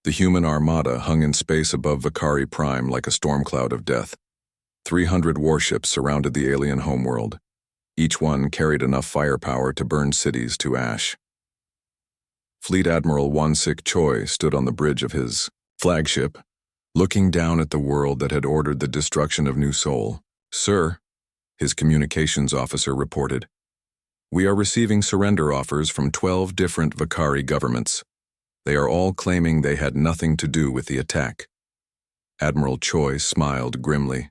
The human armada hung in space above Vakari Prime like a storm cloud of death. 300 warships surrounded the alien homeworld. Each one carried enough firepower to burn cities to ash. Fleet Admiral Wansik Choi stood on the bridge of his flagship, looking down at the world that had ordered the destruction of New Sol. "Sir," his communications officer reported, "we are receiving surrender offers from 12 different Vakari governments. They are all claiming they had nothing to do with the attack." Admiral Choi smiled grimly.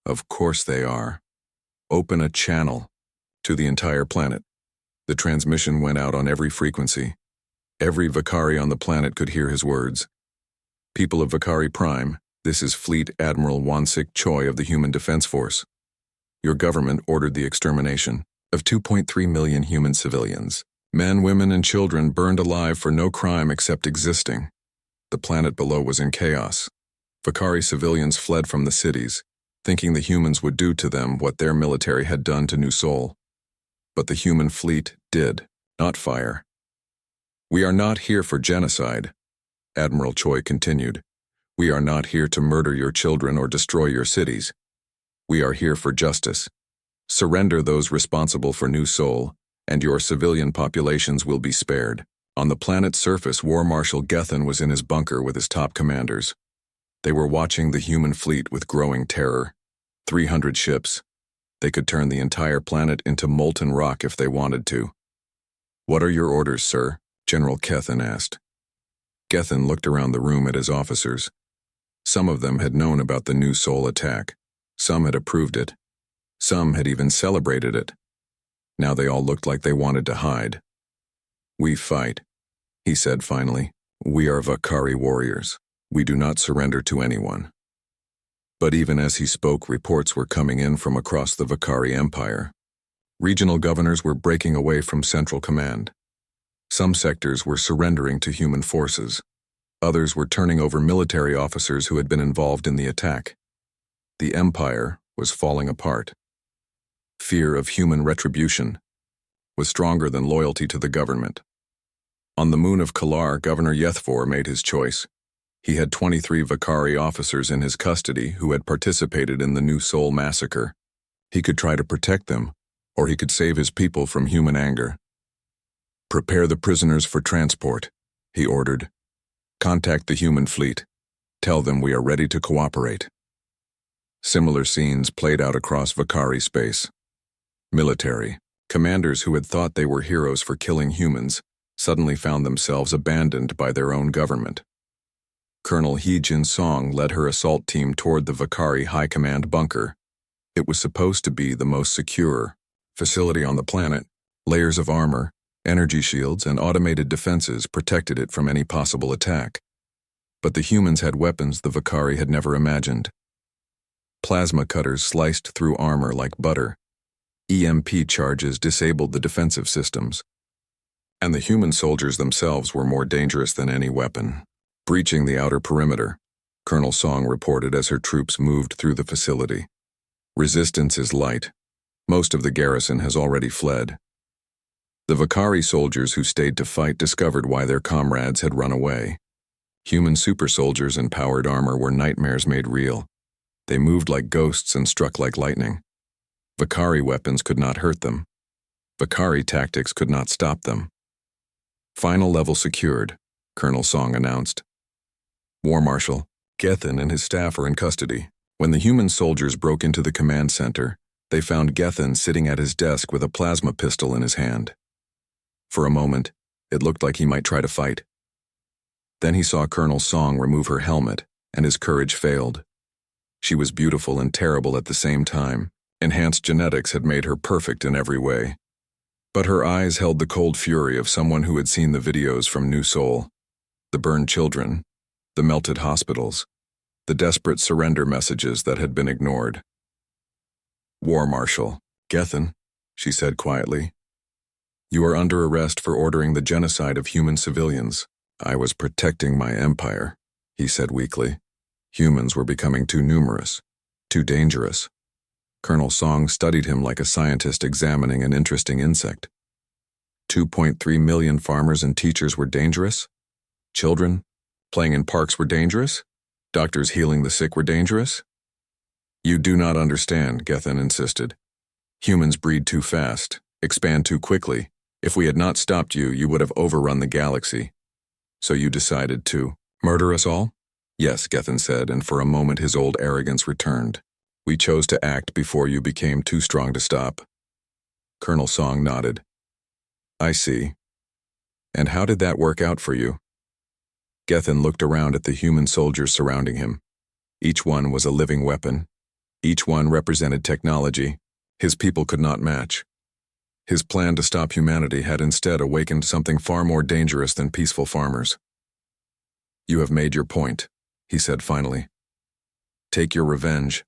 "Of course they are. Open a channel to the entire planet." The transmission went out on every frequency. Every Vakari on the planet could hear his words. "People of Vakari Prime, this is Fleet Admiral Wansik Choi of the Human Defense Force. Your government ordered the extermination of 2.3 million human civilians. Men, women, and children burned alive for no crime except existing. The planet below was in chaos. Vakari civilians fled from the cities, thinking the humans would do to them what their military had done to New Sol. But the human fleet did not fire. "We are not here for genocide," Admiral Choi continued. "We are not here to murder your children or destroy your cities. We are here for justice. Surrender those responsible for New Sol, and your civilian populations will be spared." On the planet's surface, War Marshal Gethin was in his bunker with his top commanders. They were watching the human fleet with growing terror. 300 ships. They could turn the entire planet into molten rock if they wanted to. "What are your orders, sir?" General Gethin asked. Gethin looked around the room at his officers. Some of them had known about the New Sol attack. Some had approved it. Some had even celebrated it. Now they all looked like they wanted to hide. "We fight," he said finally. "We are Vakari warriors. We do not surrender to anyone." But even as he spoke, reports were coming in from across the Vakari Empire. Regional governors were breaking away from Central Command. Some sectors were surrendering to human forces. Others were turning over military officers who had been involved in the attack. The Empire was falling apart. Fear of human retribution was stronger than loyalty to the government. On the moon of Kalar, Governor Yethfor made his choice. He had 23 Vakari officers in his custody who had participated in the New Sol massacre. He could try to protect them, or he could save his people from human anger. "Prepare the prisoners for transport," he ordered. "Contact the human fleet. Tell them we are ready to cooperate." Similar scenes played out across Vakari space. Military commanders who had thought they were heroes for killing humans suddenly found themselves abandoned by their own government. Colonel Hee Jin-song led her assault team toward the Vakari High Command bunker. It was supposed to be the most secure facility on the planet. Layers of armor, energy shields, and automated defenses protected it from any possible attack. But the humans had weapons the Vakari had never imagined. Plasma cutters sliced through armor like butter. EMP charges disabled the defensive systems. And the human soldiers themselves were more dangerous than any weapon. Breaching the outer perimeter, Colonel Song reported as her troops moved through the facility. "Resistance is light. Most of the garrison has already fled." The Vakari soldiers who stayed to fight discovered why their comrades had run away. Human super soldiers in powered armor were nightmares made real. They moved like ghosts and struck like lightning. Vakari weapons could not hurt them. Vakari tactics could not stop them. "Final level secured," Colonel Song announced. War Marshal Gethin and his staff are in custody. When the human soldiers broke into the command center, they found Gethin sitting at his desk with a plasma pistol in his hand. For a moment, it looked like he might try to fight. Then he saw Colonel Song remove her helmet, and his courage failed. She was beautiful and terrible at the same time. Enhanced genetics had made her perfect in every way. But her eyes held the cold fury of someone who had seen the videos from New Sol. The burned children, the melted hospitals, the desperate surrender messages that had been ignored. "War Marshal Gethin," she said quietly, "you are under arrest for ordering the genocide of human civilians." "I was protecting my empire," he said weakly. "Humans were becoming too numerous, too dangerous." Colonel Song studied him like a scientist examining an interesting insect. 2.3 million farmers and teachers were dangerous? Children? Playing in parks were dangerous? Doctors healing the sick were dangerous? You do not understand, Gethin insisted. Humans breed too fast, expand too quickly. If we had not stopped you, you would have overrun the galaxy. So you decided to murder us all? Yes, Gethin said, and for a moment his old arrogance returned. We chose to act before you became too strong to stop. Colonel Song nodded. I see. And how did that work out for you? Gethin looked around at the human soldiers surrounding him. Each one was a living weapon. Each one represented technology his people could not match. His plan to stop humanity had instead awakened something far more dangerous than peaceful farmers. You have made your point, he said finally. Take your revenge,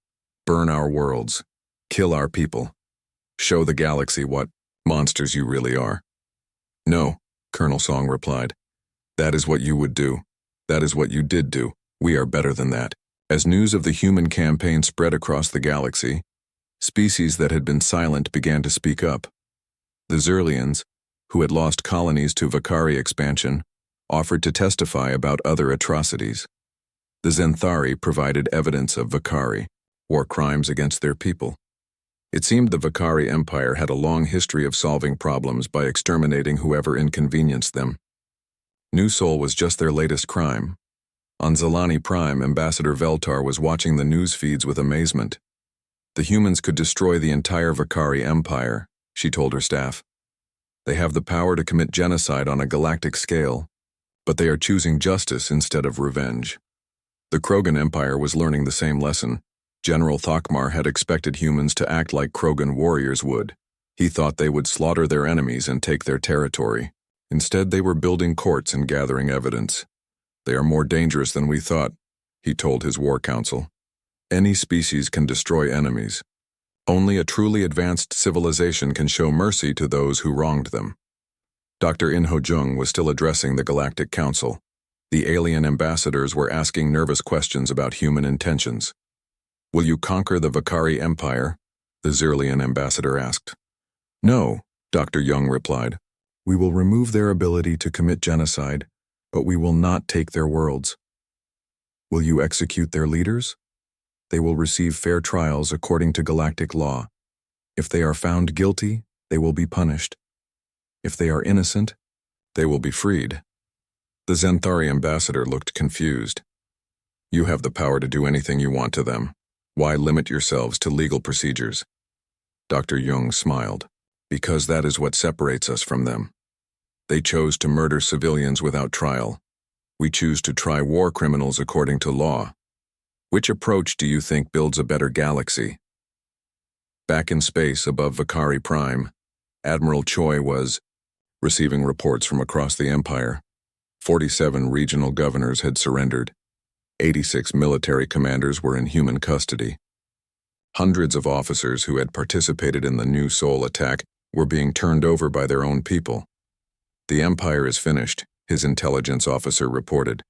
burn our worlds, kill our people, show the galaxy what monsters you really are. No, Colonel Song replied. That is what you would do. That is what you did do. We are better than that. As news of the human campaign spread across the galaxy, species that had been silent began to speak up. The Xerlians, who had lost colonies to Vakari expansion, offered to testify about other atrocities. The Zenthari provided evidence of Vakari, war crimes against their people. It seemed the Vakari Empire had a long history of solving problems by exterminating whoever inconvenienced them. New Sol was just their latest crime. On Zalani Prime, Ambassador Veltar was watching the news feeds with amazement. The humans could destroy the entire Vakari Empire, she told her staff. They have the power to commit genocide on a galactic scale, but they are choosing justice instead of revenge. The Krogan Empire was learning the same lesson. General Thokmar had expected humans to act like Krogan warriors would. He thought they would slaughter their enemies and take their territory. Instead, they were building courts and gathering evidence. They are more dangerous than we thought, he told his war council. Any species can destroy enemies. Only a truly advanced civilization can show mercy to those who wronged them. Dr. In Ho Jung was still addressing the Galactic Council. The alien ambassadors were asking nervous questions about human intentions. Will you conquer the Vakari Empire? The Xerlian ambassador asked. No, Dr. Jung replied. We will remove their ability to commit genocide, but we will not take their worlds. Will you execute their leaders? They will receive fair trials according to galactic law. If they are found guilty, they will be punished. If they are innocent, they will be freed. The Zenthari ambassador looked confused. You have the power to do anything you want to them. Why limit yourselves to legal procedures? Dr. Jung smiled. Because that is what separates us from them. They chose to murder civilians without trial. We choose to try war criminals according to law. Which approach do you think builds a better galaxy? Back in space above Vakari Prime, Admiral Choi was receiving reports from across the Empire. 47 regional governors had surrendered. 86 military commanders were in human custody. Hundreds of officers who had participated in the New Sol attack were being turned over by their own people. The Empire is finished, his intelligence officer reported.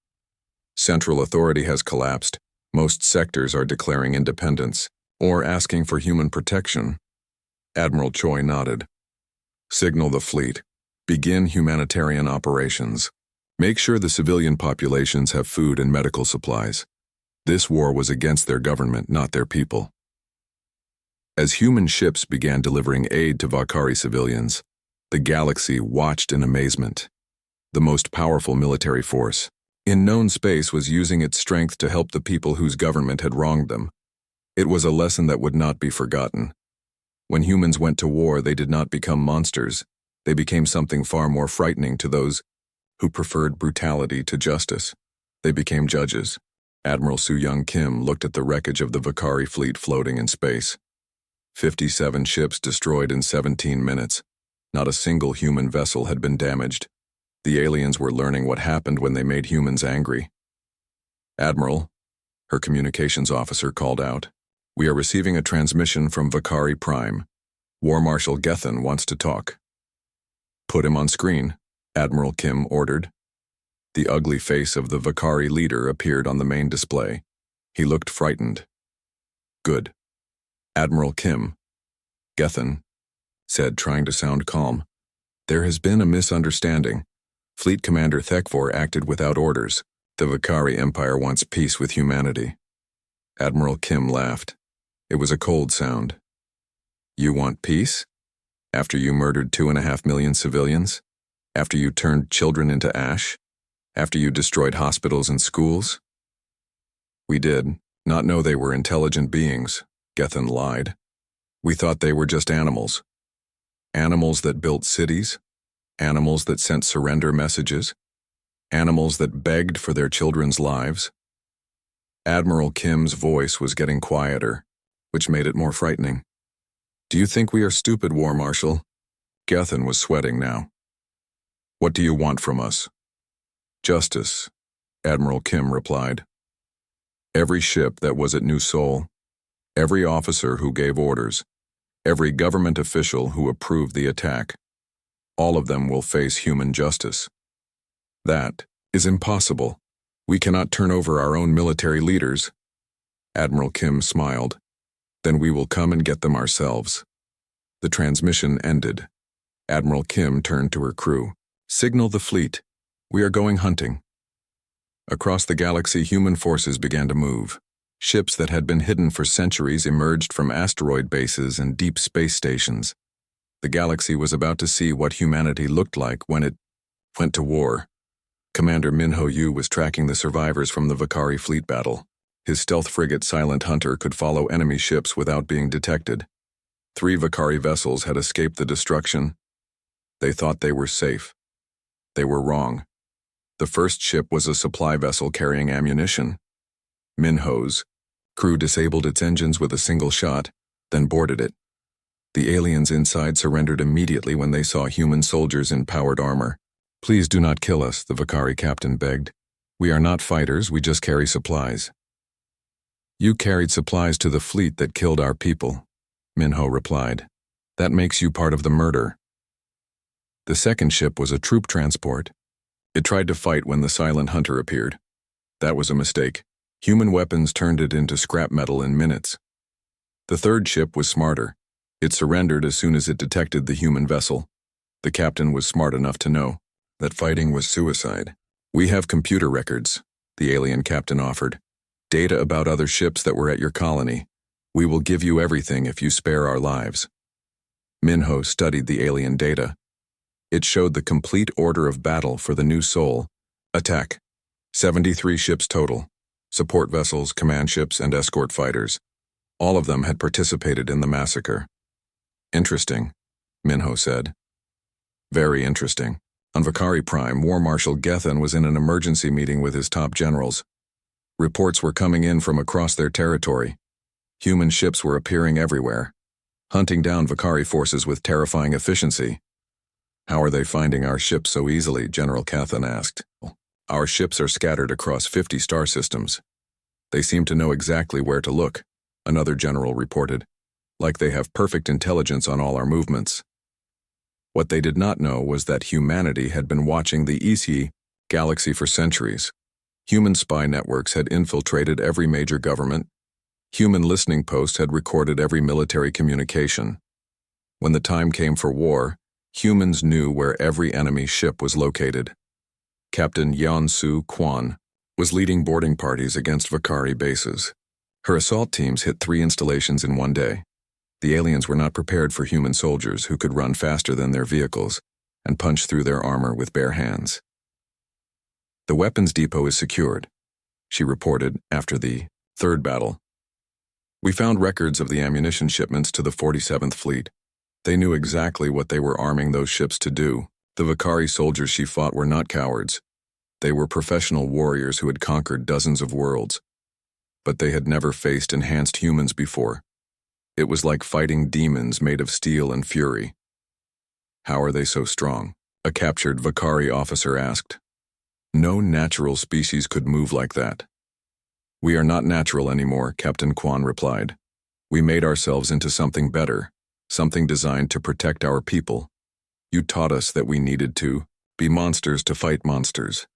Central authority has collapsed. Most sectors are declaring independence or asking for human protection. Admiral Choi nodded. Signal the fleet. Begin humanitarian operations. Make sure the civilian populations have food and medical supplies. This war was against their government, not their people. As human ships began delivering aid to Vakari civilians, the galaxy watched in amazement. The most powerful military force in known space was using its strength to help the people whose government had wronged them. It was a lesson that would not be forgotten. When humans went to war, they did not become monsters. They became something far more frightening to those who preferred brutality to justice. They became judges. Admiral Soo-Young Kim looked at the wreckage of the Vakari fleet floating in space. 57 ships destroyed in 17 minutes. Not a single human vessel had been damaged. The aliens were learning what happened when they made humans angry. Admiral, her communications officer called out, we are receiving a transmission from Vakari Prime. War Marshal Gethin wants to talk. Put him on screen, Admiral Kim ordered. The ugly face of the Vakari leader appeared on the main display. He looked frightened. Good. Admiral Kim, Gethin said, trying to sound calm. There has been a misunderstanding. Fleet Commander Thekvor acted without orders. The Vakari Empire wants peace with humanity. Admiral Kim laughed. It was a cold sound. You want peace? After you murdered 2.5 million civilians? After you turned children into ash? After you destroyed hospitals and schools? We did not know they were intelligent beings, Gethin lied. We thought they were just animals. Animals that built cities, animals that sent surrender messages, animals that begged for their children's lives. Admiral Kim's voice was getting quieter, which made it more frightening. Do you think we are stupid, War Marshal? Gethin was sweating now. What do you want from us? Justice, Admiral Kim replied. Every ship that was at New Seoul, every officer who gave orders, every government official who approved the attack, all of them will face human justice. That is impossible. We cannot turn over our own military leaders. Admiral Kim smiled. Then we will come and get them ourselves. The transmission ended. Admiral Kim turned to her crew. Signal the fleet. We are going hunting. Across the galaxy, human forces began to move. Ships that had been hidden for centuries emerged from asteroid bases and deep space stations. The galaxy was about to see what humanity looked like when it went to war. Commander Minho Yu was tracking the survivors from the Vakari fleet battle. His stealth frigate Silent Hunter could follow enemy ships without being detected. 3 Vakari vessels had escaped the destruction. They thought they were safe. They were wrong. The first ship was a supply vessel carrying ammunition. Minho's crew disabled its engines with a single shot, then boarded it. The aliens inside surrendered immediately when they saw human soldiers in powered armor. Please do not kill us, the Vakari captain begged. We are not fighters, we just carry supplies. You carried supplies to the fleet that killed our people, Minho replied. That makes you part of the murder. The second ship was a troop transport. It tried to fight when the Silent Hunter appeared. That was a mistake. Human weapons turned it into scrap metal in minutes. The third ship was smarter. It surrendered as soon as it detected the human vessel. The captain was smart enough to know that fighting was suicide. We have computer records, the alien captain offered. Data about other ships that were at your colony. We will give you everything if you spare our lives. Minho studied the alien data. It showed the complete order of battle for the New Seoul attack. 73 ships total. Support vessels, command ships, and escort fighters. All of them had participated in the massacre. Interesting, Minho said. Very interesting. On Vakari Prime, War Marshal Gethin was in an emergency meeting with his top generals. Reports were coming in from across their territory. Human ships were appearing everywhere, hunting down Vakari forces with terrifying efficiency. How are they finding our ships so easily? General Gethin asked. Our ships are scattered across 50 star systems. They seem to know exactly where to look, another general reported, like they have perfect intelligence on all our movements. What they did not know was that humanity had been watching the EC galaxy for centuries. Human spy networks had infiltrated every major government. Human listening posts had recorded every military communication. When the time came for war, humans knew where every enemy ship was located. Captain Yeon-Soo Kwon was leading boarding parties against Vakari bases. Her assault teams hit 3 installations in one day. The aliens were not prepared for human soldiers who could run faster than their vehicles and punch through their armor with bare hands. The weapons depot is secured, she reported after the third battle. We found records of the ammunition shipments to the 47th Fleet. They knew exactly what they were arming those ships to do. The Vakari soldiers she fought were not cowards. They were professional warriors who had conquered dozens of worlds. But they had never faced enhanced humans before. It was like fighting demons made of steel and fury. How are they so strong? A captured Vakari officer asked. No natural species could move like that. We are not natural anymore, Captain Kwon replied. We made ourselves into something better, something designed to protect our people. You taught us that we needed to be monsters to fight monsters.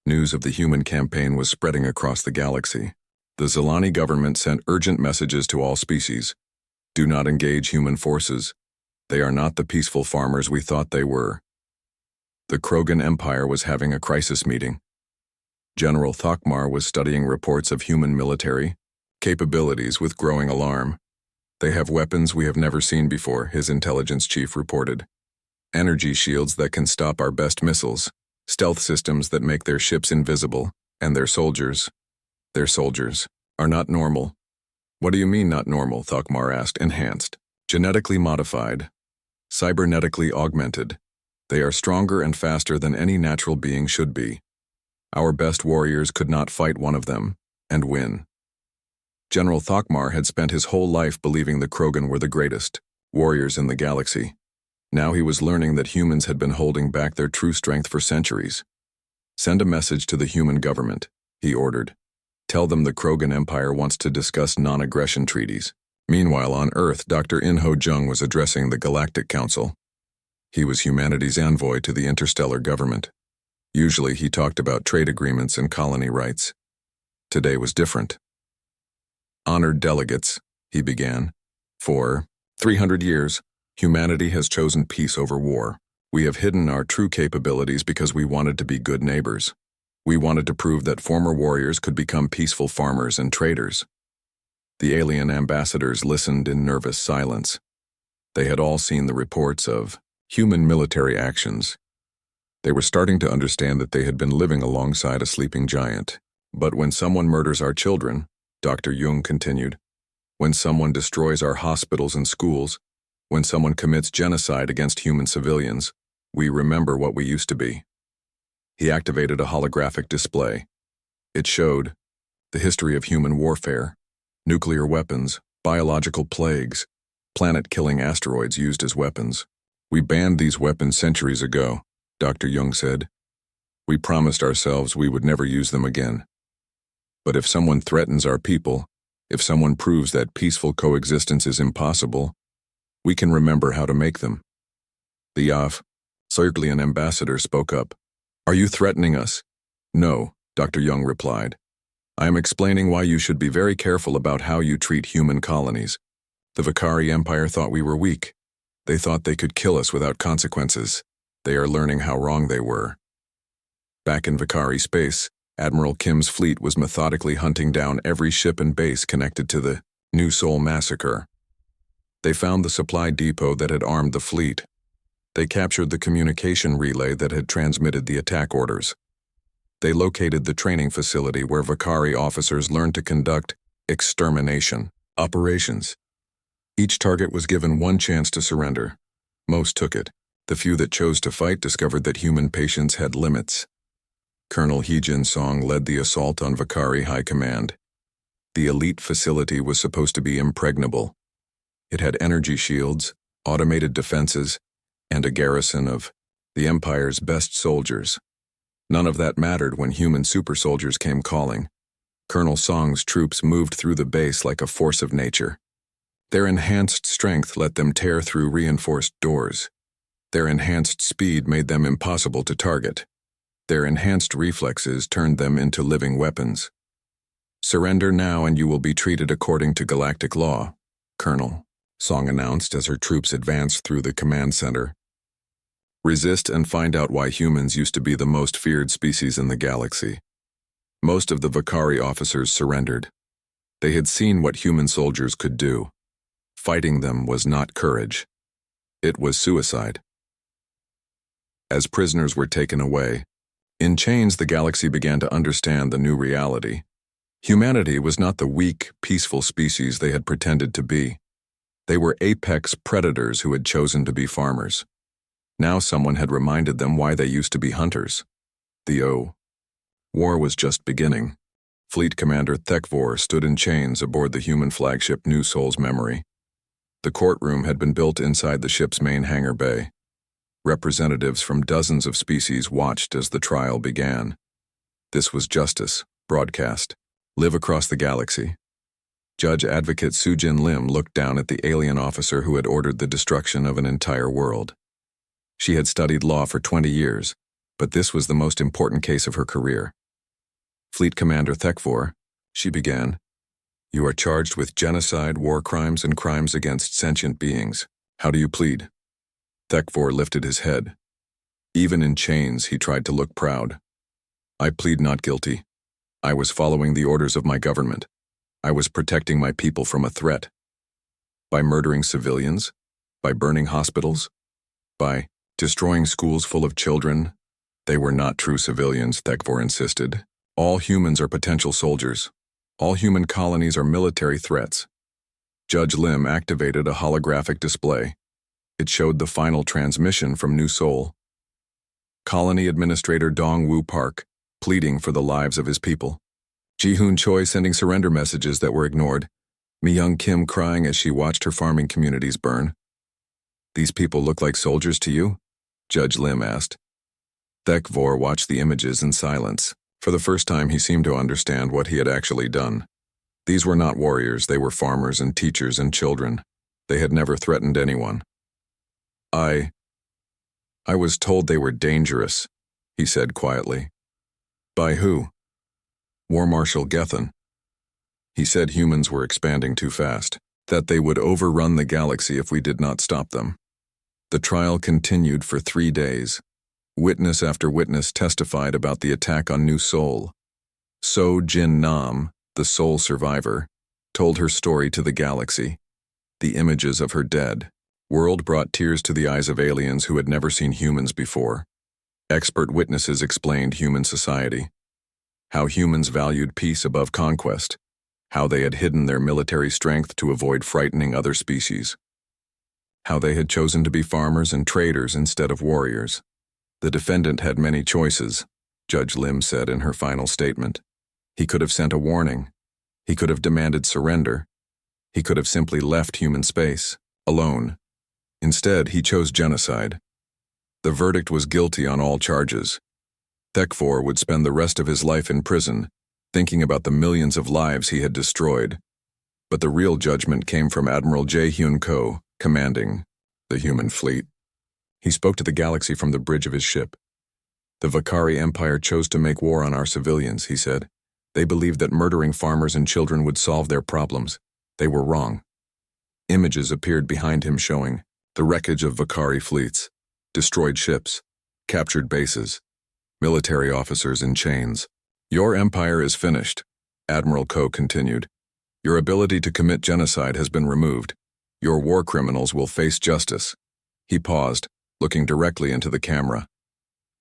News of the human campaign was spreading across the galaxy. The Zilani government sent urgent messages to all species. Do not engage human forces. They are not the peaceful farmers we thought they were. The Krogan Empire was having a crisis meeting. General Thokmar was studying reports of human military capabilities with growing alarm. They have weapons we have never seen before, his intelligence chief reported. Energy shields that can stop our best missiles, stealth systems that make their ships invisible, and their soldiers, are not normal. What do you mean not normal? Thokmar asked. Enhanced, genetically modified, cybernetically augmented. They are stronger and faster than any natural being should be. Our best warriors could not fight one of them and win. General Thokmar had spent his whole life believing the Krogan were the greatest warriors in the galaxy. Now he was learning that humans had been holding back their true strength for centuries. Send a message to the human government, he ordered. Tell them the Krogan Empire wants to discuss non-aggression treaties. Meanwhile, on Earth, Dr. Inho Jung was addressing the Galactic Council. He was humanity's envoy to the interstellar government. Usually he talked about trade agreements and colony rights. Today was different. Honored delegates, he began. For 300 years, humanity has chosen peace over war. We have hidden our true capabilities because we wanted to be good neighbors. We wanted to prove that former warriors could become peaceful farmers and traders. The alien ambassadors listened in nervous silence. They had all seen the reports of human military actions. They were starting to understand that they had been living alongside a sleeping giant. But when someone murders our children, Dr. Jung continued, when someone destroys our hospitals and schools, when someone commits genocide against human civilians, we remember what we used to be. He activated a holographic display. It showed the history of human warfare, nuclear weapons, biological plagues, planet-killing asteroids used as weapons. We banned these weapons centuries ago, Dr. Jung said. We promised ourselves we would never use them again. But if someone threatens our people, if someone proves that peaceful coexistence is impossible, we can remember how to make them. The Circlean ambassador spoke up. Are you threatening us? No, Dr. Jung replied. I am explaining why you should be very careful about how you treat human colonies. The Vakari Empire thought we were weak. They thought they could kill us without consequences. They are learning how wrong they were. Back in Vakari space, Admiral Kim's fleet was methodically hunting down every ship and base connected to the New Sol massacre. They found the supply depot that had armed the fleet. They captured the communication relay that had transmitted the attack orders. They located the training facility where Vakari officers learned to conduct extermination operations. Each target was given one chance to surrender. Most took it. The few that chose to fight discovered that human patience had limits. Colonel Heejin Song led the assault on Vakari High Command. The elite facility was supposed to be impregnable. It had energy shields, automated defenses, and a garrison of the Empire's best soldiers. None of that mattered when human super soldiers came calling. Colonel Song's troops moved through the base like a force of nature. Their enhanced strength let them tear through reinforced doors. Their enhanced speed made them impossible to target. Their enhanced reflexes turned them into living weapons. Surrender now and you will be treated according to galactic law, Colonel Song announced as her troops advanced through the command center. Resist and find out why humans used to be the most feared species in the galaxy. Most of the Vakari officers surrendered. They had seen what human soldiers could do. Fighting them was not courage. It was suicide. As prisoners were taken away, in chains the galaxy began to understand the new reality. Humanity was not the weak, peaceful species they had pretended to be. They were apex predators who had chosen to be farmers. Now someone had reminded them why they used to be hunters. The war was just beginning. Fleet Commander Thekvor stood in chains aboard the human flagship New Sol's Memory. The courtroom had been built inside the ship's main hangar bay. Representatives from dozens of species watched as the trial began. This was justice, broadcast, live across the galaxy. Judge Advocate Sujin Lim looked down at the alien officer who had ordered the destruction of an entire world. She had studied law for 20 years, but this was the most important case of her career. Fleet Commander Thekvor, she began, you are charged with genocide, war crimes, and crimes against sentient beings. How do you plead? Thekvor lifted his head. Even in chains, he tried to look proud. I plead not guilty. I was following the orders of my government. I was protecting my people from a threat. By murdering civilians? By burning hospitals? By destroying schools full of children? They were not true civilians, Thekvor insisted. All humans are potential soldiers. All human colonies are military threats. Judge Lim activated a holographic display. It showed the final transmission from New Seoul. Colony Administrator Dong Woo Park, pleading for the lives of his people. Ji-hoon Choi sending surrender messages that were ignored. Mi-young Kim crying as she watched her farming communities burn. These people look like soldiers to you? Judge Lim asked. Thekvor watched the images in silence. For the first time, he seemed to understand what he had actually done. These were not warriors, they were farmers and teachers and children. They had never threatened anyone. I was told they were dangerous, he said quietly. By who? War Marshal Gethin. He said humans were expanding too fast, that they would overrun the galaxy if we did not stop them. The trial continued for 3 days. Witness after witness testified about the attack on New Seoul. So Jin Nam, the sole survivor, told her story to the galaxy. The images of her dead world brought tears to the eyes of aliens who had never seen humans before. Expert witnesses explained human society. How humans valued peace above conquest. How they had hidden their military strength to avoid frightening other species. How they had chosen to be farmers and traders instead of warriors. The defendant had many choices, Judge Lim said in her final statement. He could have sent a warning. He could have demanded surrender. He could have simply left human space, alone. Instead, he chose genocide. The verdict was guilty on all charges. Thekvor would spend the rest of his life in prison, thinking about the millions of lives he had destroyed. But the real judgment came from Admiral Jae-hyun Ko, commanding the human fleet. He spoke to the galaxy from the bridge of his ship. The Vakari Empire chose to make war on our civilians, he said. They believed that murdering farmers and children would solve their problems. They were wrong. Images appeared behind him showing the wreckage of Vakari fleets, destroyed ships, captured bases, military officers in chains. Your empire is finished, Admiral Ko continued. Your ability to commit genocide has been removed. Your war criminals will face justice. He paused, looking directly into the camera.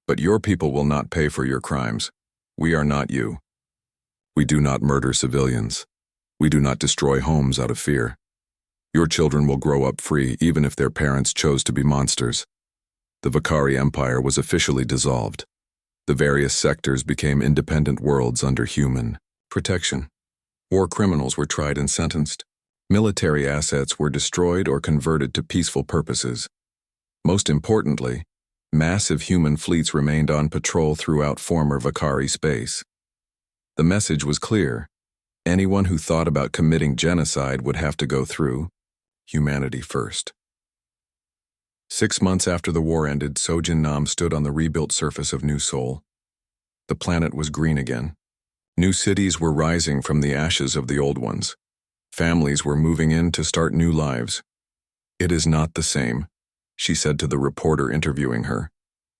But your people will not pay for your crimes. We are not you. We do not murder civilians. We do not destroy homes out of fear. Your children will grow up free even if their parents chose to be monsters. The Vakari Empire was officially dissolved. The various sectors became independent worlds under human protection. War criminals were tried and sentenced. Military assets were destroyed or converted to peaceful purposes. Most importantly, massive human fleets remained on patrol throughout former Vakari space. The message was clear. Anyone who thought about committing genocide would have to go through humanity first. 6 months after the war ended, Sojin Nam stood on the rebuilt surface of New Seoul. The planet was green again. New cities were rising from the ashes of the old ones. Families were moving in to start new lives. It is not the same, she said to the reporter interviewing her.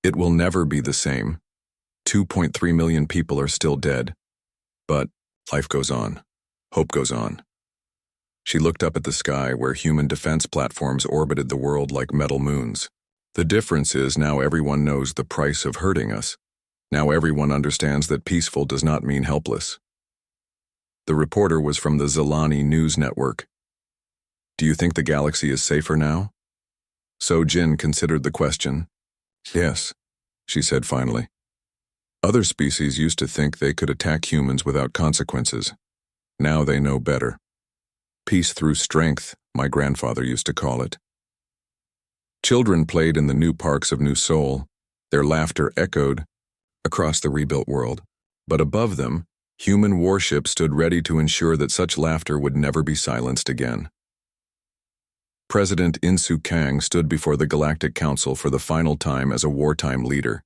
It will never be the same. 2.3 million people are still dead. But life goes on. Hope goes on. She looked up at the sky where human defense platforms orbited the world like metal moons. The difference is now everyone knows the price of hurting us. Now everyone understands that peaceful does not mean helpless. The reporter was from the Zilani News Network. Do you think the galaxy is safer now? So Jin considered the question. Yes, she said finally. Other species used to think they could attack humans without consequences. Now they know better. Peace through strength, my grandfather used to call it. Children played in the new parks of New Seoul. Their laughter echoed across the rebuilt world. But above them, human warships stood ready to ensure that such laughter would never be silenced again. President In-soo Kang stood before the Galactic Council for the final time as a wartime leader.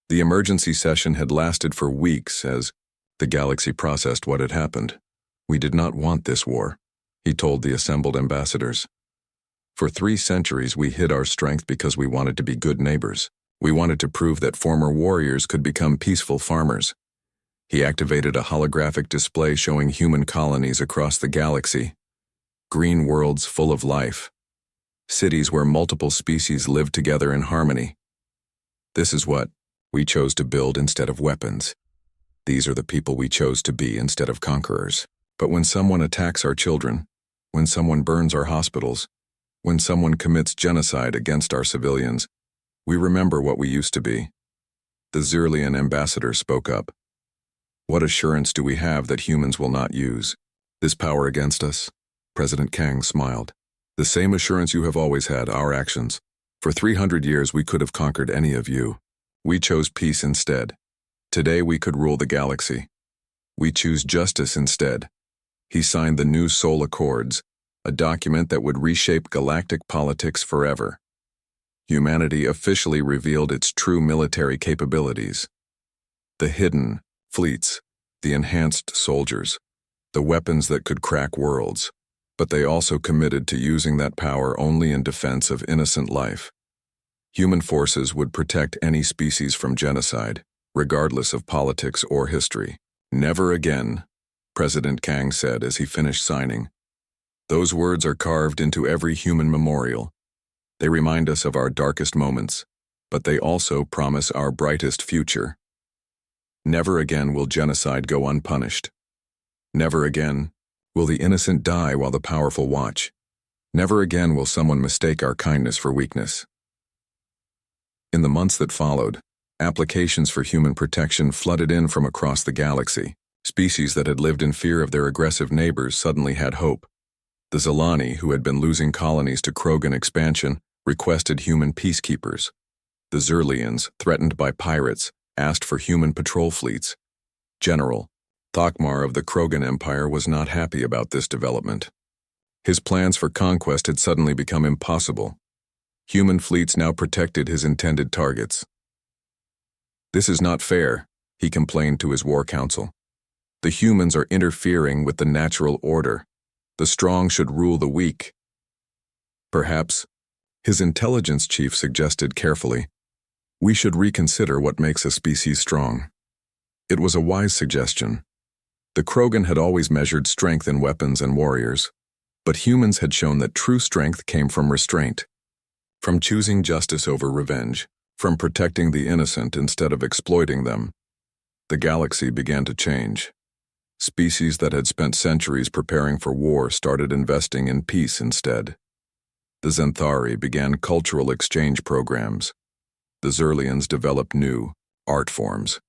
The emergency session had lasted for weeks as the galaxy processed what had happened. We did not want this war, he told the assembled ambassadors. For 3 centuries we hid our strength because we wanted to be good neighbors. We wanted to prove that former warriors could become peaceful farmers. He activated a holographic display showing human colonies across the galaxy. Green worlds full of life. Cities where multiple species lived together in harmony. This is what we chose to build instead of weapons. These are the people we chose to be instead of conquerors. But when someone attacks our children, when someone burns our hospitals, when someone commits genocide against our civilians, we remember what we used to be. The Xyrlian ambassador spoke up. What assurance do we have that humans will not use this power against us? President Kang smiled. The same assurance you have always had, our actions. For 300 years we could have conquered any of you. We chose peace instead. Today we could rule the galaxy. We choose justice instead. He signed the New Soul Accords, a document that would reshape galactic politics forever. Humanity officially revealed its true military capabilities. The hidden fleets, the enhanced soldiers, the weapons that could crack worlds, but they also committed to using that power only in defense of innocent life. Human forces would protect any species from genocide, regardless of politics or history. Never again, President Kang said as he finished signing. Those words are carved into every human memorial. They remind us of our darkest moments, but they also promise our brightest future. Never again will genocide go unpunished. Never again will the innocent die while the powerful watch. Never again will someone mistake our kindness for weakness. In the months that followed, applications for human protection flooded in from across the galaxy. Species that had lived in fear of their aggressive neighbors suddenly had hope. The Zilani, who had been losing colonies to Krogan expansion, requested human peacekeepers. The Xyrlians, threatened by pirates, asked for human patrol fleets. General Thokmar of the Krogan Empire was not happy about this development. His plans for conquest had suddenly become impossible. Human fleets now protected his intended targets. This is not fair, he complained to his war council. The humans are interfering with the natural order. The strong should rule the weak. Perhaps, his intelligence chief suggested carefully, we should reconsider what makes a species strong. It was a wise suggestion. The Krogan had always measured strength in weapons and warriors, but humans had shown that true strength came from restraint, from choosing justice over revenge, from protecting the innocent instead of exploiting them. The galaxy began to change. Species that had spent centuries preparing for war started investing in peace instead. The Zenthari began cultural exchange programs. The Xyrlians developed new art forms.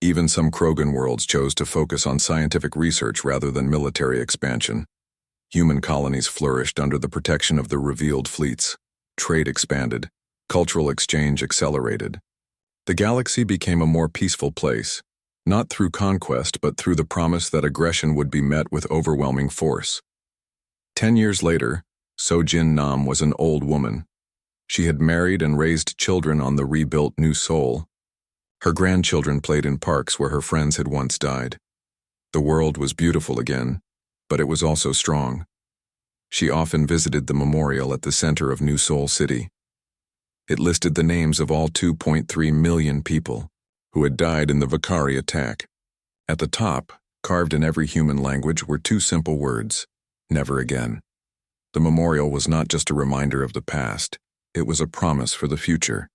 Even some Krogan worlds chose to focus on scientific research rather than military expansion. Human colonies flourished under the protection of the revealed fleets. Trade expanded. Cultural exchange accelerated. The galaxy became a more peaceful place, not through conquest but through the promise that aggression would be met with overwhelming force. 10 years later, Sojin Nam was an old woman. She had married and raised children on the rebuilt New Soul. Her grandchildren played in parks where her friends had once died. The world was beautiful again, but it was also strong. She often visited the memorial at the center of New Soul City. It listed the names of all 2.3 million people who had died in the Vakari attack. At the top, carved in every human language, were two simple words: never again. The memorial was not just a reminder of the past, it was a promise for the future.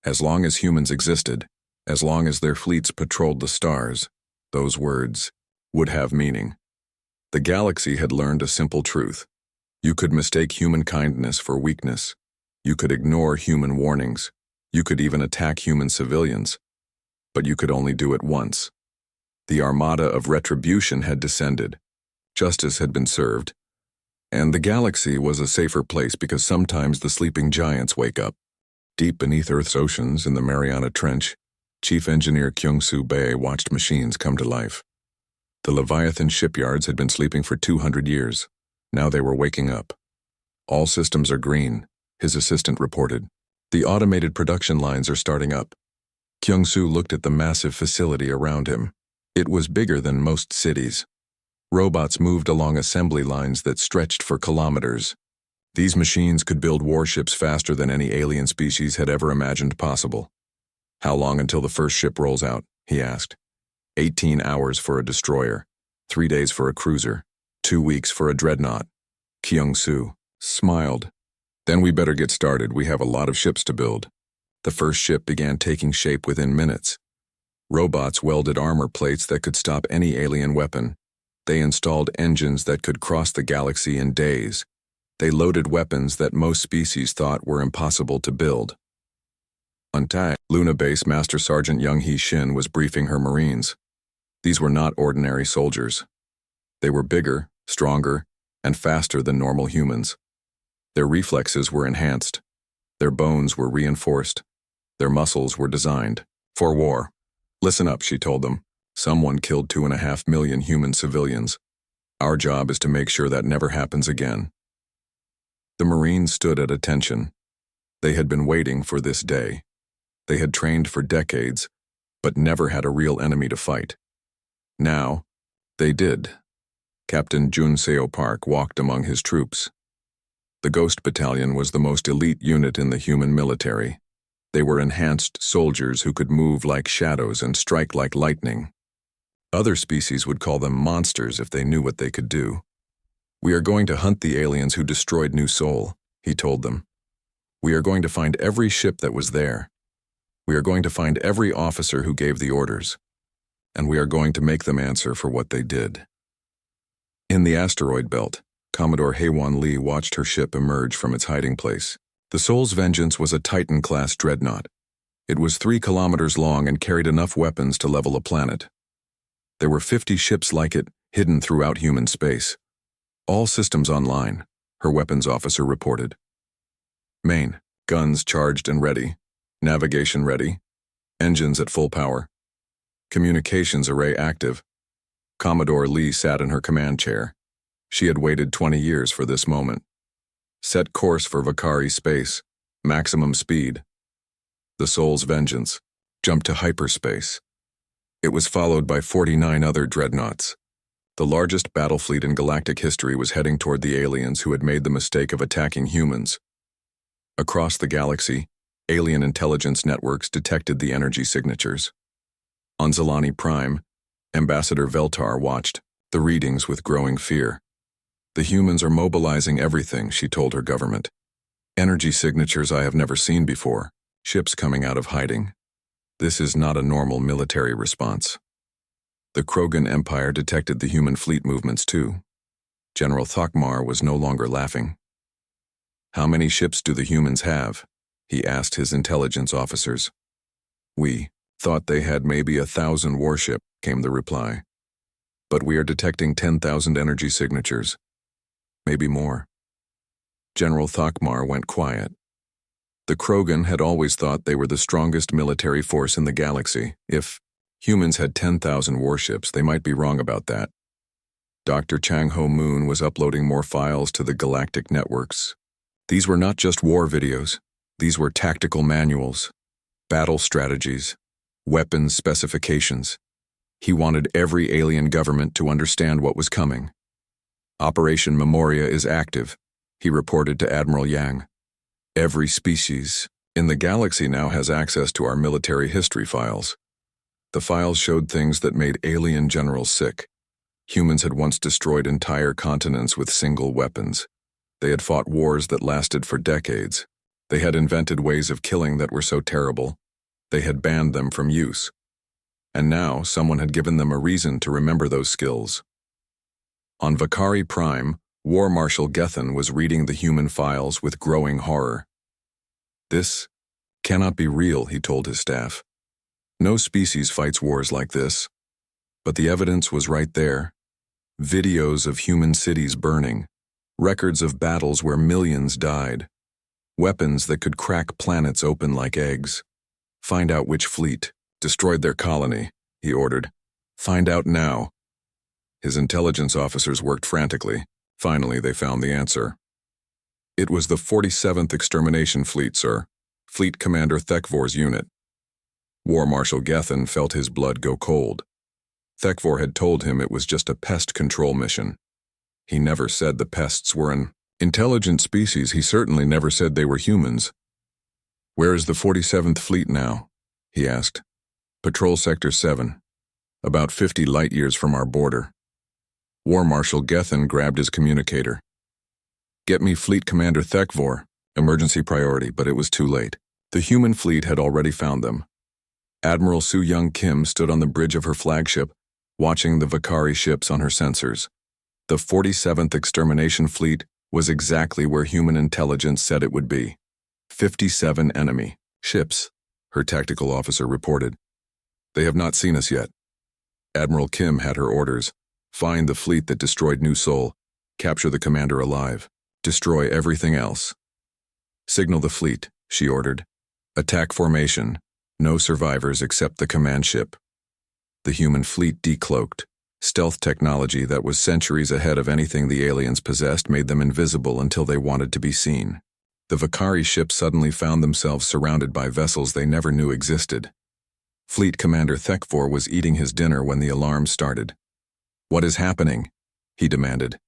As long as humans existed, as long as their fleets patrolled the stars, those words would have meaning. The galaxy had learned a simple truth. You could mistake human kindness for weakness. You could ignore human warnings. You could even attack human civilians. But you could only do it once. The Armada of Retribution had descended. Justice had been served. And the galaxy was a safer place because sometimes the sleeping giants wake up. Deep beneath Earth's oceans in the Mariana Trench, Chief Engineer Kyung-Soo Bae watched machines come to life. The Leviathan shipyards had been sleeping for 200 years. Now they were waking up. All systems are green, his assistant reported. The automated production lines are starting up. Kyung-Soo looked at the massive facility around him. It was bigger than most cities. Robots moved along assembly lines that stretched for kilometers. These machines could build warships faster than any alien species had ever imagined possible. "How long until the first ship rolls out?" he asked. 18 hours for a destroyer, 3 days for a cruiser, 2 weeks for a dreadnought. Kyung-soo smiled. "Then we better get started. We have a lot of ships to build." The first ship began taking shape within minutes. Robots welded armor plates that could stop any alien weapon. They installed engines that could cross the galaxy in days. They loaded weapons that most species thought were impossible to build. On Tai, Luna Base Master Sergeant Young-hee Shin was briefing her Marines. These were not ordinary soldiers. They were bigger, stronger, and faster than normal humans. Their reflexes were enhanced. Their bones were reinforced. Their muscles were designed for war. "Listen up," she told them. "Someone killed 2.5 million human civilians. Our job is to make sure that never happens again." The Marines stood at attention. They had been waiting for this day. They had trained for decades, but never had a real enemy to fight. Now, they did. Captain Jun Seo Park walked among his troops. The Ghost Battalion was the most elite unit in the human military. They were enhanced soldiers who could move like shadows and strike like lightning. Other species would call them monsters if they knew what they could do. "We are going to hunt the aliens who destroyed New Seoul," he told them. "We are going to find every ship that was there. We are going to find every officer who gave the orders. And we are going to make them answer for what they did." In the asteroid belt, Commodore Haewon Lee watched her ship emerge from its hiding place. The Seoul's Vengeance was a Titan-class dreadnought. It was 3 kilometers long and carried enough weapons to level a planet. There were 50 ships like it, hidden throughout human space. "All systems online," her weapons officer reported. "Main, guns charged and ready. Navigation ready. Engines at full power. Communications array active." Commodore Lee sat in her command chair. She had waited 20 years for this moment. "Set course for Vakari space. Maximum speed." The Seoul's Vengeance jumped to hyperspace. It was followed by 49 other dreadnoughts. The largest battle fleet in galactic history was heading toward the aliens who had made the mistake of attacking humans. Across the galaxy, alien intelligence networks detected the energy signatures. On Zalani Prime, Ambassador Veltar watched the readings with growing fear. "The humans are mobilizing everything," she told her government. "Energy signatures I have never seen before. Ships coming out of hiding. This is not a normal military response." The Krogan Empire detected the human fleet movements too. General Thokmar was no longer laughing. "How many ships do the humans have?" he asked his intelligence officers. "We thought they had maybe 1,000 warships," came the reply. "But we are detecting 10,000 energy signatures. Maybe more." General Thokmar went quiet. The Krogan had always thought they were the strongest military force in the galaxy. If humans had 10,000 warships, they might be wrong about that. Dr. Chang Ho Moon was uploading more files to the galactic networks. These were not just war videos. These were tactical manuals, battle strategies, weapons specifications. He wanted every alien government to understand what was coming. "Operation Memoria is active," he reported to Admiral Yang. "Every species in the galaxy now has access to our military history files." The files showed things that made alien generals sick. Humans had once destroyed entire continents with single weapons. They had fought wars that lasted for decades. They had invented ways of killing that were so terrible. They had banned them from use. And now someone had given them a reason to remember those skills. On Vakari Prime, War Marshal Gethin was reading the human files with growing horror. "This cannot be real," he told his staff. "No species fights wars like this." But the evidence was right there. Videos of human cities burning. Records of battles where millions died. Weapons that could crack planets open like eggs. "Find out which fleet destroyed their colony," he ordered. "Find out now." His intelligence officers worked frantically. Finally, they found the answer. "It was the 47th Extermination Fleet, sir. Fleet Commander Thekvor's unit." War Marshal Gethin felt his blood go cold. Thekvor had told him it was just a pest control mission. He never said the pests were an Intelligent species, he certainly never said they were humans. Where is the 47th Fleet now? He asked. Patrol Sector 7. About 50 light-years from our border. War Marshal Gethin grabbed his communicator. Get me Fleet Commander Thekvor. Emergency priority, but it was too late. The human fleet had already found them. Admiral Soo-Young Kim stood on the bridge of her flagship, watching the Vakari ships on her sensors. The 47th Extermination Fleet was exactly where human intelligence said it would be. 57 enemy ships, her tactical officer reported. They have not seen us yet. Admiral Kim had her orders. Find the fleet that destroyed New Seoul. Capture the commander alive. Destroy everything else. Signal the fleet, she ordered. Attack formation. No survivors except the command ship. The human fleet decloaked. Stealth technology that was centuries ahead of anything the aliens possessed made them invisible until they wanted to be seen. The Vakari ships suddenly found themselves surrounded by vessels they never knew existed. Fleet Commander Thekvor was eating his dinner when the alarm started. What is happening? He demanded.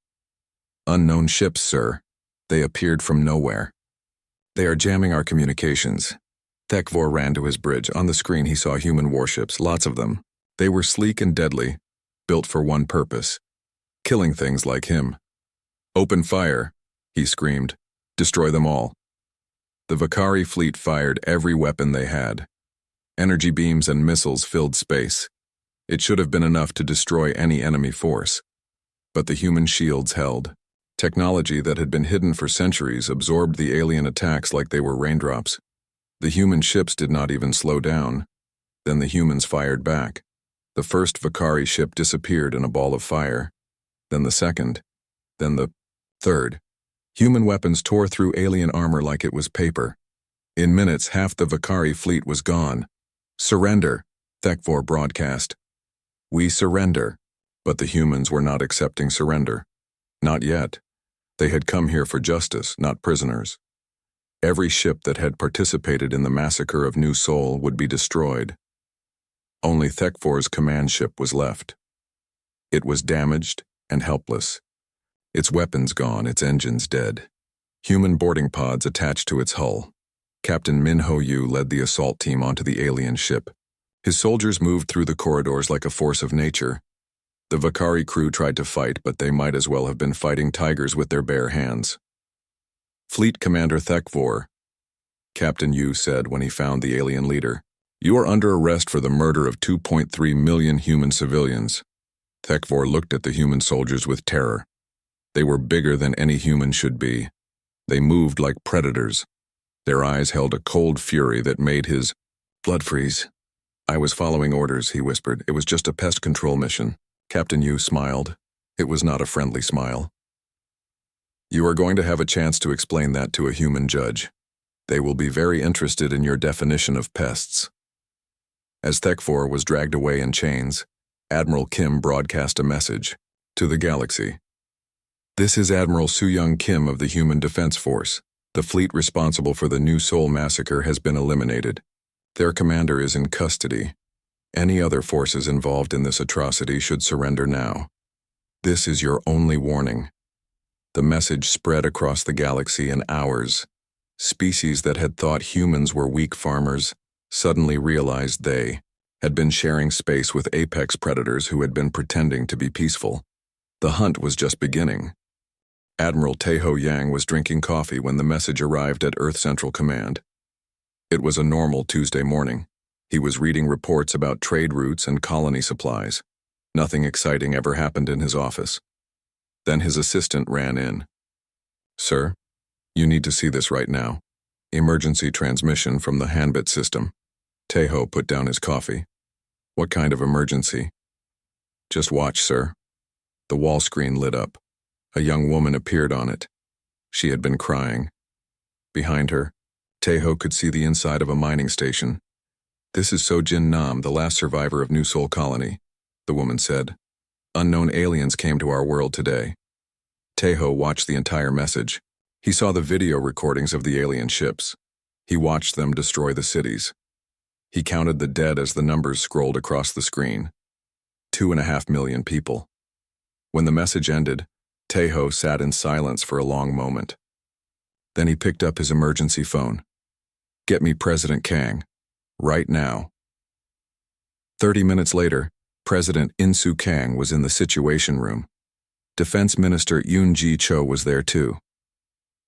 Unknown ships, sir. They appeared from nowhere. They are jamming our communications. Thekvor ran to his bridge. On the screen he saw human warships, lots of them. They were sleek and deadly, built for one purpose. Killing things like him. Open fire, he screamed. Destroy them all. The Vakari fleet fired every weapon they had. Energy beams and missiles filled space. It should have been enough to destroy any enemy force. But the human shields held. Technology that had been hidden for centuries absorbed the alien attacks like they were raindrops. The human ships did not even slow down. Then the humans fired back. The first Vakari ship disappeared in a ball of fire. Then the second. Then the third. Human weapons tore through alien armor like it was paper. In minutes, half the Vakari fleet was gone. Surrender, Thekvor broadcast. We surrender. But the humans were not accepting surrender. Not yet. They had come here for justice, not prisoners. Every ship that had participated in the massacre of New Seoul would be destroyed. Only Thekvor's command ship was left. It was damaged and helpless. Its weapons gone, its engines dead. Human boarding pods attached to its hull. Captain Min Ho-yu led the assault team onto the alien ship. His soldiers moved through the corridors like a force of nature. The Vakari crew tried to fight, but they might as well have been fighting tigers with their bare hands. Fleet Commander Thekvor, Captain Yu said when he found the alien leader, you are under arrest for the murder of 2.3 million human civilians. Thekvor looked at the human soldiers with terror. They were bigger than any human should be. They moved like predators. Their eyes held a cold fury that made his blood freeze. I was following orders, he whispered. It was just a pest control mission. Captain Yu smiled. It was not a friendly smile. You are going to have a chance to explain that to a human judge. They will be very interested in your definition of pests. As Thekvor was dragged away in chains, Admiral Kim broadcast a message to the galaxy. This is Admiral Soo-Young Kim of the Human Defense Force. The fleet responsible for the New Seoul massacre has been eliminated. Their commander is in custody. Any other forces involved in this atrocity should surrender now. This is your only warning. The message spread across the galaxy in hours. Species that had thought humans were weak farmers suddenly realized they had been sharing space with apex predators who had been pretending to be peaceful. The hunt was just beginning. Admiral Taeho Yang was drinking coffee when the message arrived at Earth Central Command. It was a normal Tuesday morning. He was reading reports about trade routes and colony supplies. Nothing exciting ever happened in his office. Then his assistant ran in. Sir, you need to see this right now. Emergency transmission from the Hanbit system. Taeho put down his coffee. What kind of emergency? Just watch, sir. The wall screen lit up. A young woman appeared on it. She had been crying. Behind her, Taeho could see the inside of a mining station. This is So-Jin Nam, the last survivor of New Seoul Colony, the woman said. Unknown aliens came to our world today. Taeho watched the entire message. He saw the video recordings of the alien ships. He watched them destroy the cities. He counted the dead as the numbers scrolled across the screen. 2.5 million people. When the message ended, Tejo sat in silence for a long moment. Then he picked up his emergency phone. "Get me President Kang. Right now." 30 minutes later, President Insu Kang was in the Situation Room. Defense Minister Yoon-ji Cho was there too.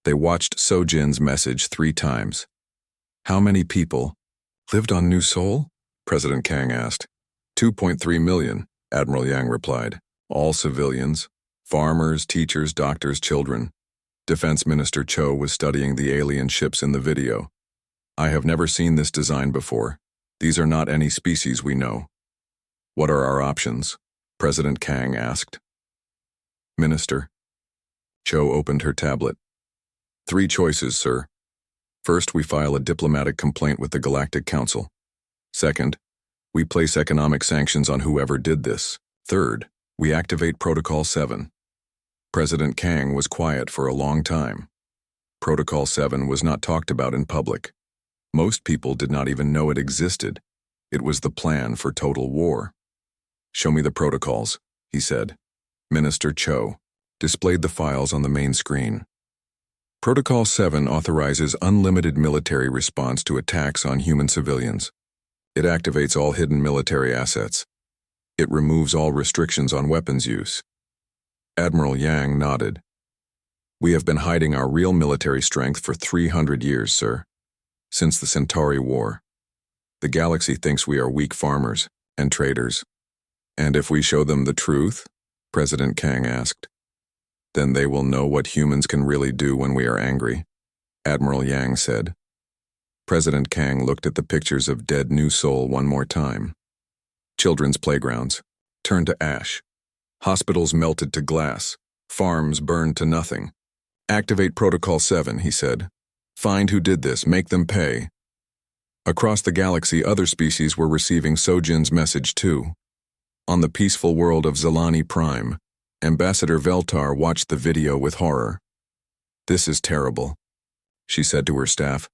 They watched Sojin's message 3 times. "How many people lived on New Seoul?" President Kang asked. 2.3 million, Admiral Yang replied. "All civilians, farmers, teachers, doctors, children." Defense Minister Cho was studying the alien ships in the video. "I have never seen this design before. These are not any species we know." "What are our options?" President Kang asked. "Minister." Cho opened her tablet. "3 choices, sir. First, we file a diplomatic complaint with the Galactic Council. Second, we place economic sanctions on whoever did this. Third, we activate Protocol 7. President Kang was quiet for a long time. Protocol 7 was not talked about in public. Most people did not even know it existed. It was the plan for total war. "Show me the protocols," he said. Minister Cho displayed the files on the main screen. Protocol 7 authorizes unlimited military response to attacks on human civilians. It activates all hidden military assets. It removes all restrictions on weapons use. Admiral Yang nodded. "We have been hiding our real military strength for 300 years, sir. Since the Centauri War. The galaxy thinks we are weak farmers and traders." "And if we show them the truth?" President Kang asked. "Then they will know what humans can really do when we are angry," Admiral Yang said. President Kang looked at the pictures of dead New Seoul one more time. Children's playgrounds turned to ash. Hospitals melted to glass. Farms burned to nothing. "Activate Protocol 7, he said. "Find who did this, make them pay." Across the galaxy, other species were receiving Sojin's message too. On the peaceful world of Zelani Prime, Ambassador Veltar watched the video with horror. "This is terrible," she said to her staff.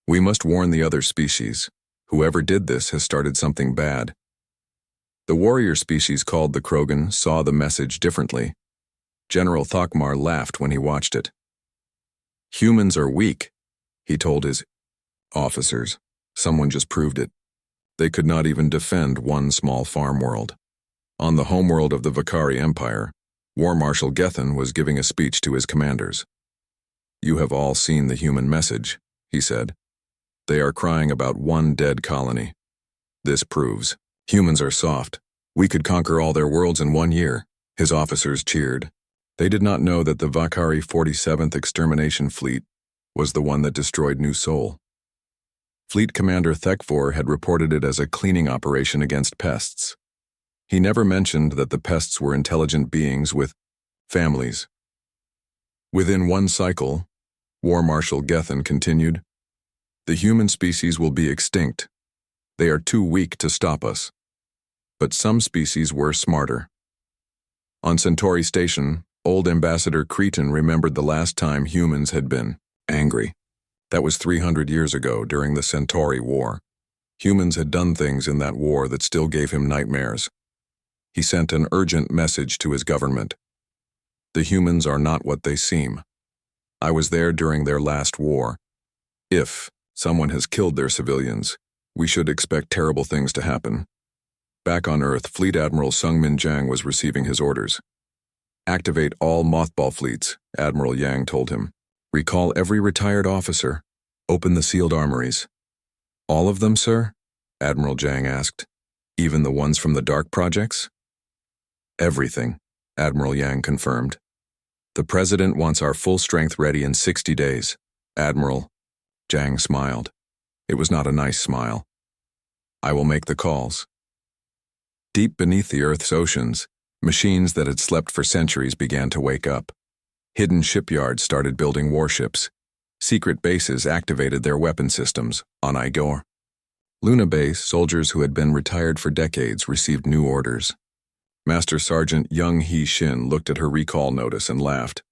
"We must warn the other species. Whoever did this has started something bad." The warrior species called the Krogan saw the message differently. General Thokmar laughed when he watched it. "Humans are weak," he told his officers. Someone just proved it. They could not even defend one small farm world. On the homeworld of the Vakari Empire, War Marshal Gethin was giving a speech to his commanders. "You have all seen the human message," he said. "They are crying about one dead colony. This proves humans are soft. We could conquer all their worlds in 1 year." His officers cheered. They did not know that the Vakari 47th Extermination Fleet was the one that destroyed New Seoul. Fleet Commander Thekfor had reported it as a cleaning operation against pests. He never mentioned that the pests were intelligent beings with families. Within 1 cycle, War Marshal Gethin continued, "The human species will be extinct. They are too weak to stop us. But some species were smarter." On Centauri Station, old Ambassador Cretan remembered the last time humans had been angry. That was 300 years ago during the Centauri War. Humans had done things in that war that still gave him nightmares. He sent an urgent message to his government. "The humans are not what they seem. I was there during their last war. If someone has killed their civilians, we should expect terrible things to happen." Back on Earth, Fleet Admiral Sung Min Jang was receiving his orders. "Activate all mothball fleets," Admiral Yang told him. "Recall every retired officer. Open the sealed armories." "All of them, sir?" Admiral Jang asked. "Even the ones from the dark projects?" "Everything," Admiral Yang confirmed. "The President wants our full strength ready in 60 days. Admiral." Jang smiled. It was not a nice smile. "I will make the calls." Deep beneath the Earth's oceans, machines that had slept for centuries began to wake up. Hidden shipyards started building warships. Secret bases activated their weapon systems on Igor. Luna Base, soldiers who had been retired for decades received new orders. Master Sergeant Young Hee Shin looked at her recall notice and laughed.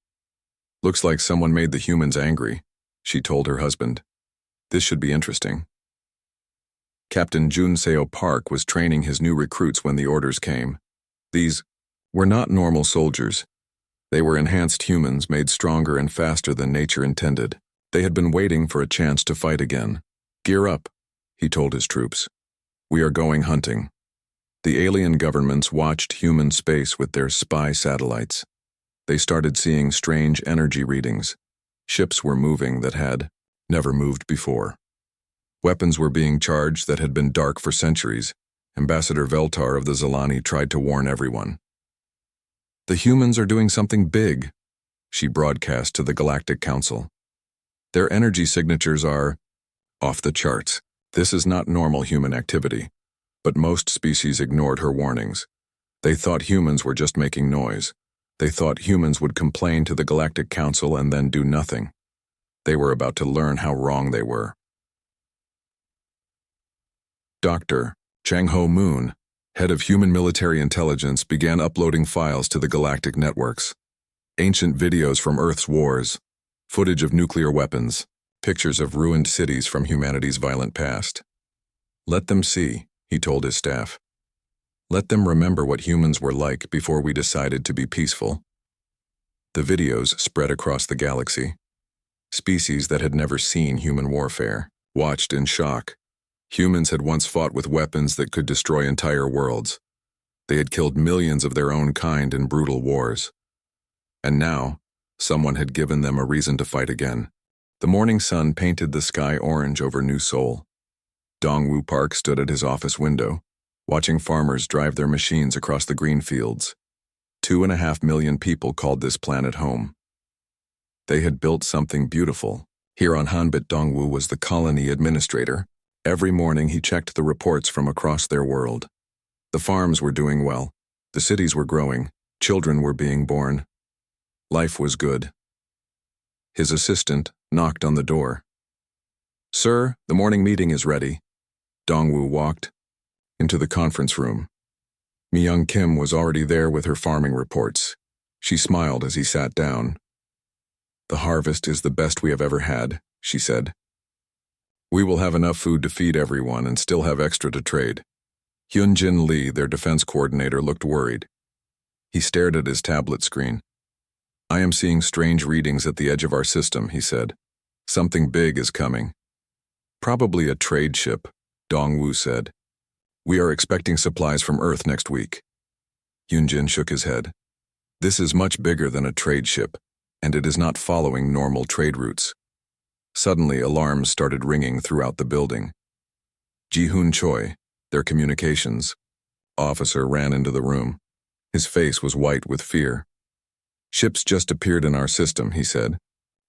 "Looks like someone made the humans angry," she told her husband. "This should be interesting." Captain Jun Seo Park was training his new recruits when the orders came. These were not normal soldiers. They were enhanced humans made stronger and faster than nature intended. They had been waiting for a chance to fight again. "Gear up," he told his troops. "We are going hunting." The alien governments watched human space with their spy satellites. They started seeing strange energy readings. Ships were moving that had never moved before. Weapons were being charged that had been dark for centuries. Ambassador Veltar of the Zalani tried to warn everyone. "The humans are doing something big," she broadcast to the Galactic Council. "Their energy signatures are off the charts. This is not normal human activity." But most species ignored her warnings. They thought humans were just making noise. They thought humans would complain to the Galactic Council and then do nothing. They were about to learn how wrong they were. Dr. Chang-Ho Moon, head of human military intelligence, began uploading files to the galactic networks. Ancient videos from Earth's wars, footage of nuclear weapons, pictures of ruined cities from humanity's violent past. "Let them see," he told his staff. "Let them remember what humans were like before we decided to be peaceful." The videos spread across the galaxy. Species that had never seen human warfare watched in shock. Humans had once fought with weapons that could destroy entire worlds. They had killed millions of their own kind in brutal wars. And now, someone had given them a reason to fight again. The morning sun painted the sky orange over New Seoul. Dongwoo Park stood at his office window, watching farmers drive their machines across the green fields. 2.5 million people called this planet home. They had built something beautiful. Here on Hanbit, Dongwoo was the colony administrator. Every morning he checked the reports from across their world. The farms were doing well. The cities were growing. Children were being born. Life was good. His assistant knocked on the door. "Sir, the morning meeting is ready." Dongwoo walked into the conference room. Mi-young Kim was already there with her farming reports. She smiled as he sat down. "The harvest is the best we have ever had," she said. "We will have enough food to feed everyone and still have extra to trade." Hyunjin Lee, their defense coordinator, looked worried. He stared at his tablet screen. "I am seeing strange readings at the edge of our system," he said. "Something big is coming." "Probably a trade ship," Dongwoo said. "We are expecting supplies from Earth next week." Hyunjin shook his head. "This is much bigger than a trade ship, and it is not following normal trade routes." Suddenly, alarms started ringing throughout the building. Ji-hoon Choi, their communications officer, ran into the room. His face was white with fear. "Ships just appeared in our system," he said.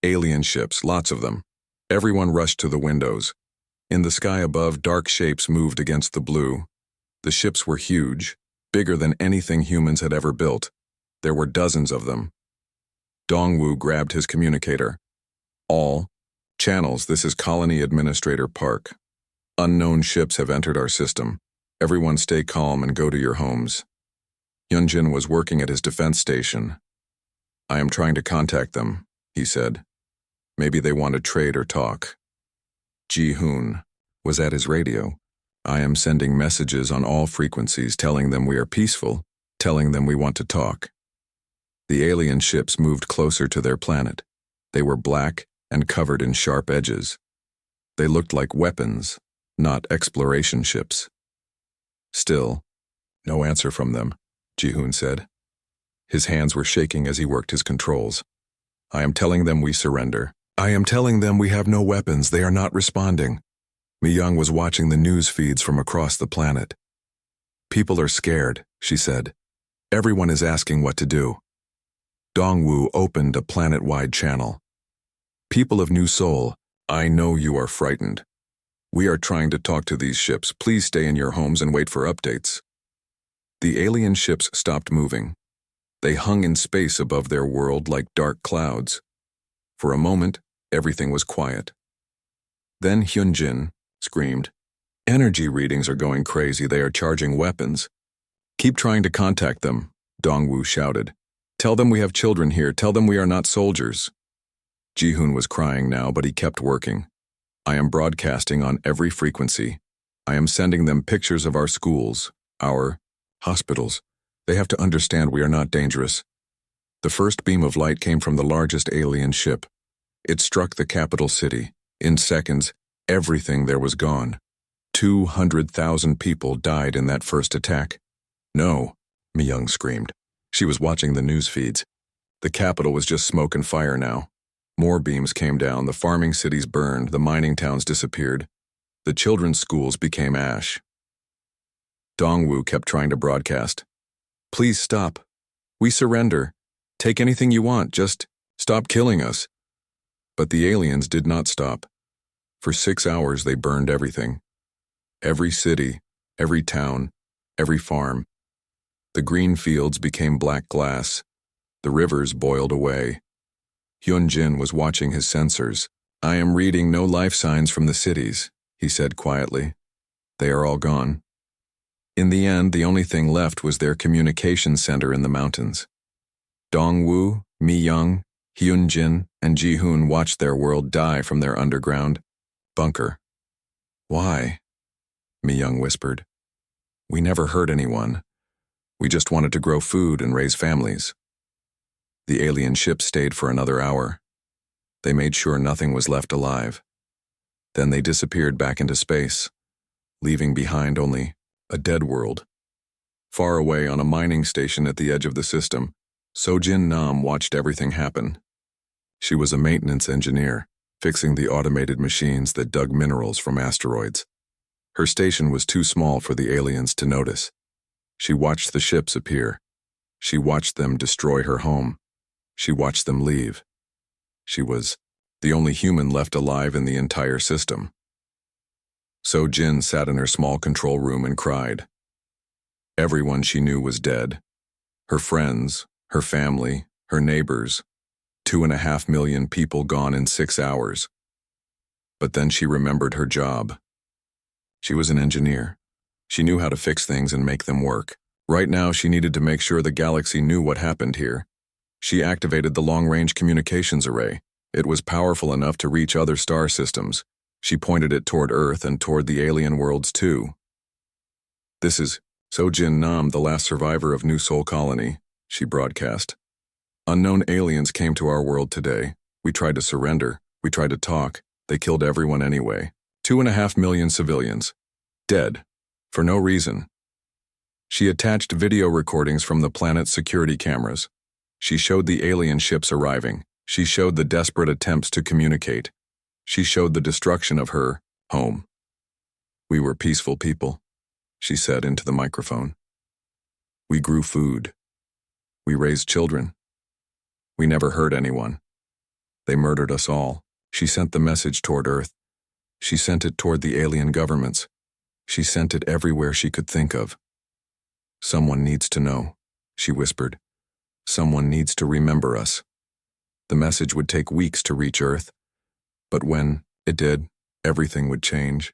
"Alien ships, lots of them." Everyone rushed to the windows. In the sky above, dark shapes moved against the blue. The ships were huge, bigger than anything humans had ever built. There were dozens of them. Dongwoo grabbed his communicator. "All channels, this is Colony Administrator Park. Unknown ships have entered our system. Everyone stay calm and go to your homes." Hyunjin was working at his defense station. "I am trying to contact them," he said. "Maybe they want to trade or talk." Ji-hoon was at his radio. "I am sending messages on all frequencies telling them we are peaceful, telling them we want to talk." The alien ships moved closer to their planet. They were black and covered in sharp edges. They looked like weapons, not exploration ships. Still, no answer from them, Ji-hoon said. His hands were shaking as he worked his controls. "I am telling them we surrender. I am telling them we have no weapons. They are not responding." Mi-young was watching the news feeds from across the planet. "People are scared," she said. "Everyone is asking what to do." Dongwoo opened a planet-wide channel. "People of New Seoul, I know you are frightened. We are trying to talk to these ships. Please stay in your homes and wait for updates." The alien ships stopped moving. They hung in space above their world like dark clouds. For a moment, everything was quiet. Then Hyunjin screamed, "Energy readings are going crazy. They are charging weapons." "Keep trying to contact them," Dongwoo shouted. "Tell them we have children here. Tell them we are not soldiers." Ji-hoon was crying now, but he kept working. "I am broadcasting on every frequency. I am sending them pictures of our schools, our hospitals. They have to understand we are not dangerous." The first beam of light came from the largest alien ship. It struck the capital city. In seconds, everything there was gone. 200,000 people died in that first attack. No, Mi-young screamed. She was watching the news feeds. The capital was just smoke and fire now. More beams came down, the farming cities burned, the mining towns disappeared. The children's schools became ash. Dongwu kept trying to broadcast. Please stop. We surrender. Take anything you want, just stop killing us. But the aliens did not stop. For 6 hours they burned everything. Every city, every town, every farm. The green fields became black glass. The rivers boiled away. Hyun-jin was watching his sensors. I am reading no life signs from the cities, he said quietly. They are all gone. In the end, the only thing left was their communication center in the mountains. Dongwu, Mi-young, Hyun-jin, and Ji-hoon watched their world die from their underground bunker. Why? Mi-young whispered. We never hurt anyone. We just wanted to grow food and raise families. The alien ship stayed for another hour. They made sure nothing was left alive. Then they disappeared back into space, leaving behind only a dead world. Far away on a mining station at the edge of the system, Sojin Nam watched everything happen. She was a maintenance engineer, fixing the automated machines that dug minerals from asteroids. Her station was too small for the aliens to notice. She watched the ships appear. She watched them destroy her home. She watched them leave. She was the only human left alive in the entire system. So-jin sat in her small control room and cried. Everyone she knew was dead. Her friends, her family, her neighbors. 2.5 million people gone in 6 hours. But then she remembered her job. She was an engineer. She knew how to fix things and make them work. Right now, she needed to make sure the galaxy knew what happened here. She activated the long-range communications array. It was powerful enough to reach other star systems. She pointed it toward Earth and toward the alien worlds too. This is Sojin Nam, the last survivor of New Sol Colony, she broadcast. Unknown aliens came to our world today. We tried to surrender. We tried to talk. They killed everyone anyway. 2.5 million civilians. Dead. For no reason. She attached video recordings from the planet's security cameras. She showed the alien ships arriving. She showed the desperate attempts to communicate. She showed the destruction of her home. We were peaceful people, she said into the microphone. We grew food. We raised children. We never hurt anyone. They murdered us all. She sent the message toward Earth. She sent it toward the alien governments. She sent it everywhere she could think of. Someone needs to know, she whispered. Someone needs to remember us. The message would take weeks to reach Earth, but when it did, everything would change.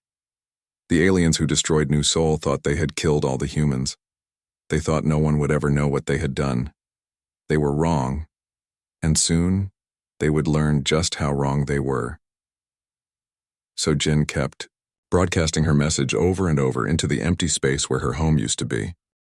The aliens who destroyed New Sol thought they had killed all the humans. They thought no one would ever know what they had done. They were wrong, and soon they would learn just how wrong they were. So Jin kept broadcasting her message over and over into the empty space where her home used to be.